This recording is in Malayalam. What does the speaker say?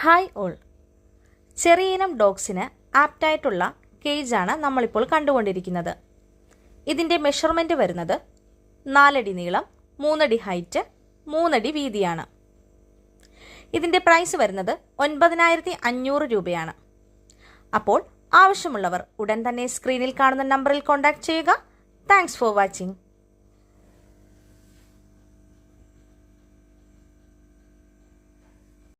Hi all. ചെറിയ ഇനം ഡോഗ്സിന് ആപ്റ്റായിട്ടുള്ള കേജാണ് നമ്മളിപ്പോൾ കണ്ടുകൊണ്ടിരിക്കുന്നത്. ഇതിൻ്റെ മെഷർമെൻറ്റ് വരുന്നത് 4 അടി നീളം, 3 അടി ഹൈറ്റ്, 3 അടി വീതിയാണ്. ഇതിൻ്റെ പ്രൈസ് വരുന്നത് 9500 രൂപയാണ്. അപ്പോൾ ആവശ്യമുള്ളവർ ഉടൻ തന്നെ സ്ക്രീനിൽ കാണുന്ന നമ്പറിൽ കോൺടാക്ട് ചെയ്യുക. Thanks for watching.